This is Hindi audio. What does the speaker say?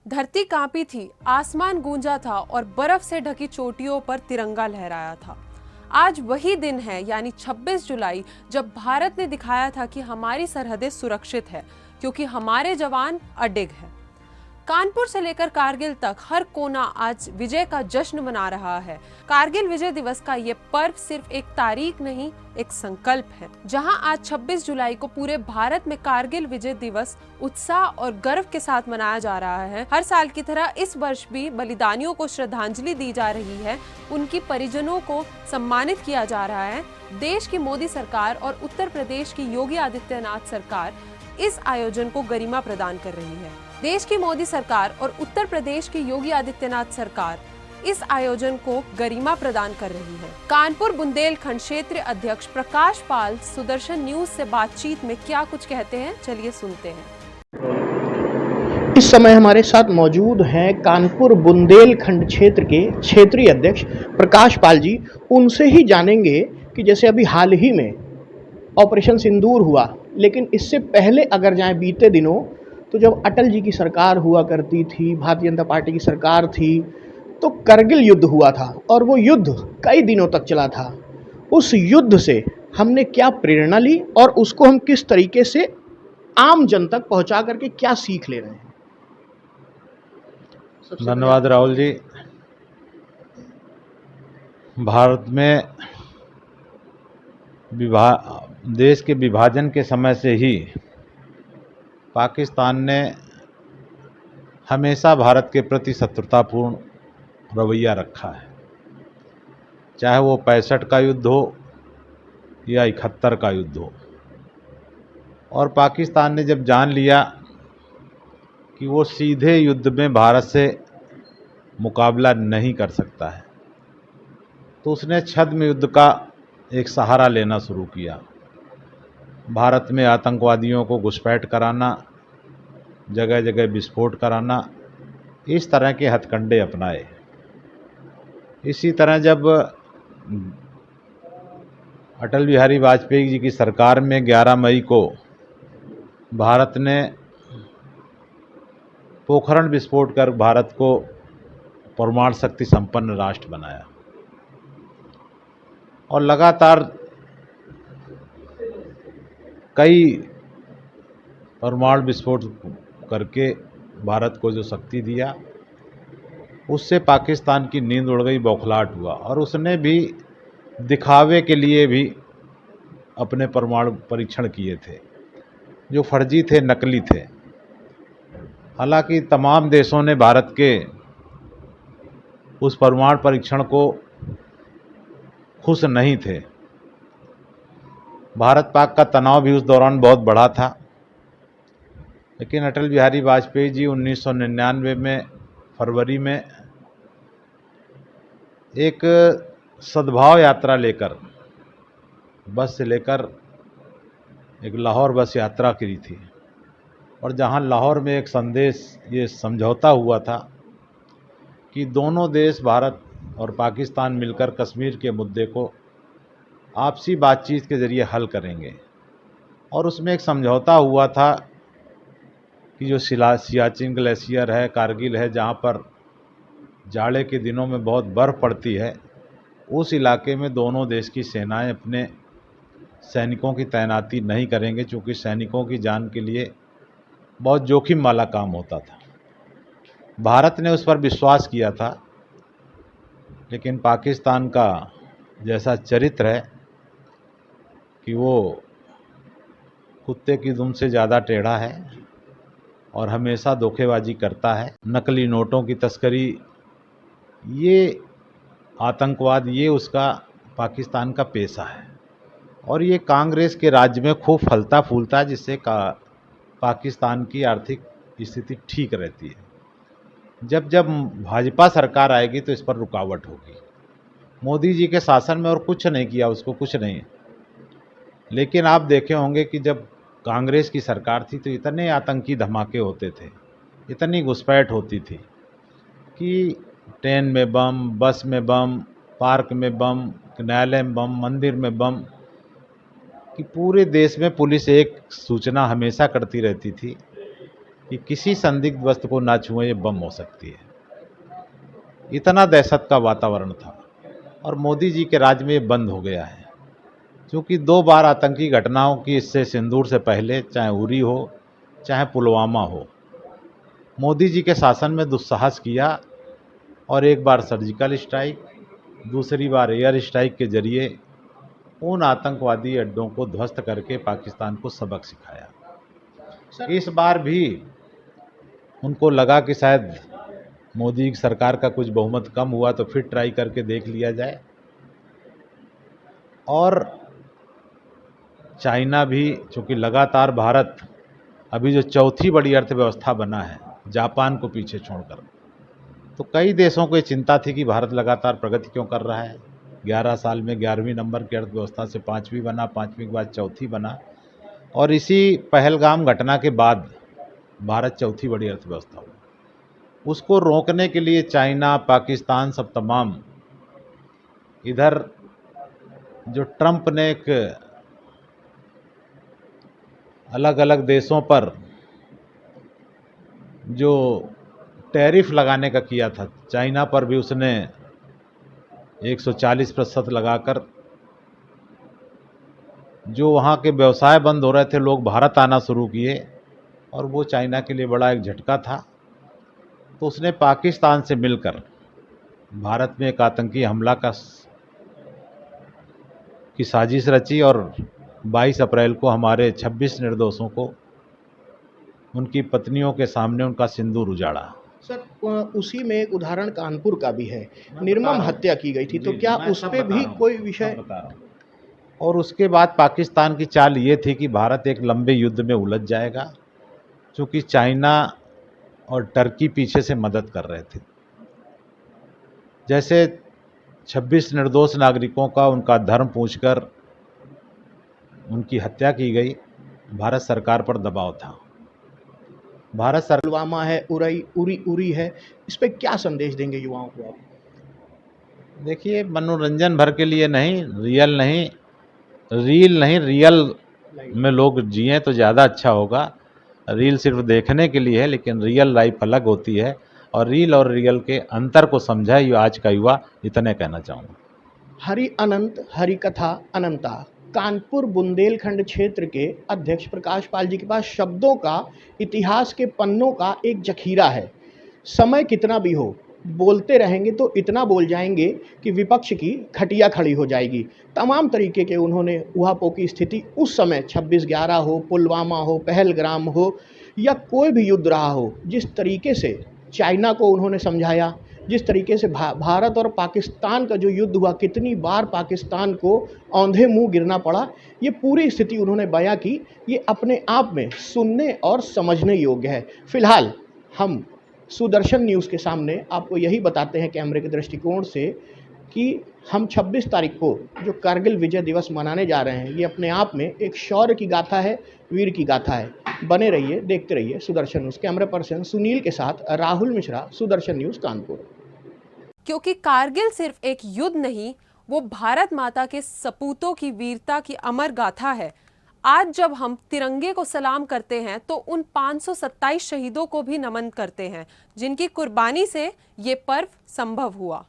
धरती कांपी थी, आसमान गूंजा था और बर्फ से ढकी चोटियों पर तिरंगा लहराया था। आज वही दिन है, यानी 26 जुलाई, जब भारत ने दिखाया था कि हमारी सरहदें सुरक्षित है, क्योंकि हमारे जवान अडिग हैं। कानपुर से लेकर कारगिल तक हर कोना आज विजय का जश्न मना रहा है। कारगिल विजय दिवस का ये पर्व सिर्फ एक तारीख नहीं, एक संकल्प है। जहां आज 26 जुलाई को पूरे भारत में कारगिल विजय दिवस उत्साह और गर्व के साथ मनाया जा रहा है, हर साल की तरह इस वर्ष भी बलिदानियों को श्रद्धांजलि दी जा रही है, उनकी परिजनों को सम्मानित किया जा रहा है। देश की मोदी सरकार और उत्तर प्रदेश की योगी आदित्यनाथ सरकार इस आयोजन को गरिमा प्रदान कर रही है। देश की मोदी सरकार और उत्तर प्रदेश की योगी आदित्यनाथ सरकार इस आयोजन को गरिमा प्रदान कर रही है। कानपुर बुंदेलखंड क्षेत्रीय अध्यक्ष प्रकाश पाल सुदर्शन न्यूज से बातचीत में क्या कुछ कहते हैं, चलिए सुनते हैं। इस समय हमारे साथ मौजूद हैं कानपुर बुंदेलखंड क्षेत्र के क्षेत्रीय अध्यक्ष प्रकाश पाल जी। उनसे ही जानेंगे कि जैसे अभी हाल ही में ऑपरेशन सिंदूर हुआ, लेकिन इससे पहले अगर जाएं बीते दिनों, तो जब अटल जी की सरकार हुआ करती थी, भारतीय जनता पार्टी की सरकार थी, तो करगिल युद्ध हुआ था और वो युद्ध कई दिनों तक चला था। उस युद्ध से हमने क्या प्रेरणा ली और उसको हम किस तरीके से आम जन तक पहुंचा करके क्या सीख ले रहे हैं? धन्यवाद राहुल जी। भारत में देश के विभाजन के समय से ही पाकिस्तान ने हमेशा भारत के प्रति शत्रुतापूर्ण रवैया रखा है, चाहे वो 65 का युद्ध हो या 71 का युद्ध हो। और पाकिस्तान ने जब जान लिया कि वो सीधे युद्ध में भारत से मुकाबला नहीं कर सकता है, तो उसने छद्म युद्ध का एक सहारा लेना शुरू किया। भारत में आतंकवादियों को घुसपैठ कराना, जगह जगह विस्फोट कराना, इस तरह के हथकंडे अपनाए। इसी तरह जब अटल बिहारी वाजपेयी जी की सरकार में 11 मई को भारत ने पोखरण विस्फोट कर भारत को परमाणु शक्ति संपन्न राष्ट्र बनाया और लगातार कई परमाणु विस्फोट करके भारत को जो शक्ति दिया, उससे पाकिस्तान की नींद उड़ गई, बौखलाहट हुआ और उसने भी दिखावे के लिए भी अपने परमाणु परीक्षण किए थे, जो फर्जी थे, नकली थे। हालांकि तमाम देशों ने भारत के उस परमाणु परीक्षण को खुश नहीं थे। भारत पाक का तनाव भी उस दौरान बहुत बढ़ा था, लेकिन अटल बिहारी वाजपेयी जी 1999 में फरवरी में एक सद्भाव यात्रा लेकर, बस से लेकर एक लाहौर बस यात्रा करी थी और जहां लाहौर में एक संदेश, ये समझौता हुआ था कि दोनों देश भारत और पाकिस्तान मिलकर कश्मीर के मुद्दे को आपसी बातचीत के ज़रिए हल करेंगे। और उसमें एक समझौता हुआ था कि जो सियाचिन ग्लेशियर है, कारगिल है, जहाँ पर जाड़े के दिनों में बहुत बर्फ़ पड़ती है, उस इलाके में दोनों देश की सेनाएं अपने सैनिकों की तैनाती नहीं करेंगे, क्योंकि सैनिकों की जान के लिए बहुत जोखिम वाला काम होता था। भारत ने उस पर विश्वास किया था, लेकिन पाकिस्तान का जैसा चरित्र है कि वो कुत्ते की दुम से ज़्यादा टेढ़ा है और हमेशा धोखेबाजी करता है। नकली नोटों की तस्करी, ये आतंकवाद, ये उसका पाकिस्तान का पेशा है और ये कांग्रेस के राज्य में खूब फलता फूलता है, जिससे पाकिस्तान की आर्थिक स्थिति ठीक रहती है। जब जब भाजपा सरकार आएगी तो इस पर रुकावट होगी। मोदी जी के शासन में और कुछ नहीं किया, उसको कुछ नहीं। लेकिन आप देखे होंगे कि जब कांग्रेस की सरकार थी तो इतने आतंकी धमाके होते थे, इतनी घुसपैठ होती थी कि ट्रेन में बम, बस में बम, पार्क में बम, न्यायालय में बम, मंदिर में बम, कि पूरे देश में पुलिस एक सूचना हमेशा करती रहती थी कि किसी संदिग्ध वस्तु को ना छुएं, ये बम हो सकती है। इतना दहशत का वातावरण था और मोदी जी के राज में ये बंद हो गया है, क्योंकि 2 बार आतंकी घटनाओं की इससे सिंदूर से पहले, चाहे उरी हो चाहे पुलवामा हो, मोदी जी के शासन में दुस्साहस किया और एक बार सर्जिकल स्ट्राइक, दूसरी बार एयर स्ट्राइक के जरिए उन आतंकवादी अड्डों को ध्वस्त करके पाकिस्तान को सबक सिखाया। इस बार भी उनको लगा कि शायद मोदी की सरकार का कुछ बहुमत कम हुआ तो फिर ट्राई करके देख लिया जाए। और चाइना भी, चूँकि लगातार भारत अभी जो चौथी बड़ी अर्थव्यवस्था बना है जापान को पीछे छोड़कर, तो कई देशों को ये चिंता थी कि भारत लगातार प्रगति क्यों कर रहा है। 11 साल में 11वीं नंबर की अर्थव्यवस्था से 5वीं बना, 5वीं के बाद चौथी बना, और इसी पहलगाम घटना के बाद भारत चौथी बड़ी अर्थव्यवस्था हुआ। उसको रोकने के लिए चाइना, पाकिस्तान, सब तमाम, इधर जो ट्रंप ने एक अलग अलग देशों पर जो टैरिफ लगाने का किया था, चाइना पर भी उसने 140% लगाकर जो वहाँ के व्यवसाय बंद हो रहे थे, लोग भारत आना शुरू किए, और वो चाइना के लिए बड़ा एक झटका था। तो उसने पाकिस्तान से मिलकर भारत में एक आतंकी हमला की साजिश रची और 22 अप्रैल को हमारे 26 निर्दोषों को उनकी पत्नियों के सामने उनका सिंदूर उजाड़ा। सर, उसी में एक उदाहरण कानपुर का भी है, निर्मम हत्या की गई थी, तो क्या उस पे भी कोई विषय? बता रहा हूँ। और उसके बाद पाकिस्तान की चाल ये थी कि भारत एक लंबे युद्ध में उलझ जाएगा, क्योंकि चाइना और टर्की पीछे से मदद कर रहे थे। जैसे 26 निर्दोष नागरिकों का उनका धर्म पूछकर उनकी हत्या की गई, भारत सरकार पर दबाव था। भारत सरकार पुलवामा है, उरी है, इस पे क्या संदेश देंगे युवाओं को आप? देखिए, मनोरंजन भर के लिए नहीं, रील नहीं, रियल में लोग जिए तो ज़्यादा अच्छा होगा। रील सिर्फ देखने के लिए है, लेकिन रियल लाइफ अलग होती है, और रील और रियल के अंतर को समझा ये आज का युवा, इतने कहना चाहूँगा। हरि अनंत, हरि कथा अनंता। कानपुर बुंदेलखंड क्षेत्र के अध्यक्ष प्रकाश पाल जी के पास शब्दों का, इतिहास के पन्नों का एक जखीरा है। समय कितना भी हो, बोलते रहेंगे तो इतना बोल जाएंगे कि विपक्ष की खटिया खड़ी हो जाएगी। तमाम तरीके के उन्होंने उहापोह की स्थिति उस समय 26/11 हो, पुलवामा हो, पहलगाम हो, या कोई भी युद्ध रहा हो, जिस तरीके से चाइना को उन्होंने समझाया, जिस तरीके से भारत और पाकिस्तान का जो युद्ध हुआ, कितनी बार पाकिस्तान को औंधे मुंह गिरना पड़ा, ये पूरी स्थिति उन्होंने बयां की। ये अपने आप में सुनने और समझने योग्य है। फिलहाल हम सुदर्शन न्यूज़ के सामने आपको यही बताते हैं कैमरे के दृष्टिकोण से कि हम 26 तारीख को जो कारगिल विजय दिवस मनाने जा रहे हैं, ये अपने आप में एक शौर्य की गाथा है, वीर की गाथा है। बने रहिए, देखते रहिए Sudarshan news. Camera person Sunil के साथ राहुल मिश्रा, सुदर्शन न्यूज़, कानपुर। क्योंकि कारगिल सिर्फ एक युद्ध नहीं, वो भारत माता के सपूतों की वीरता की अमर गाथा है। आज जब हम तिरंगे को सलाम करते हैं तो उन 527 शहीदों को भी नमन करते हैं, जिनकी कुर्बानी से ये पर्व संभव हुआ।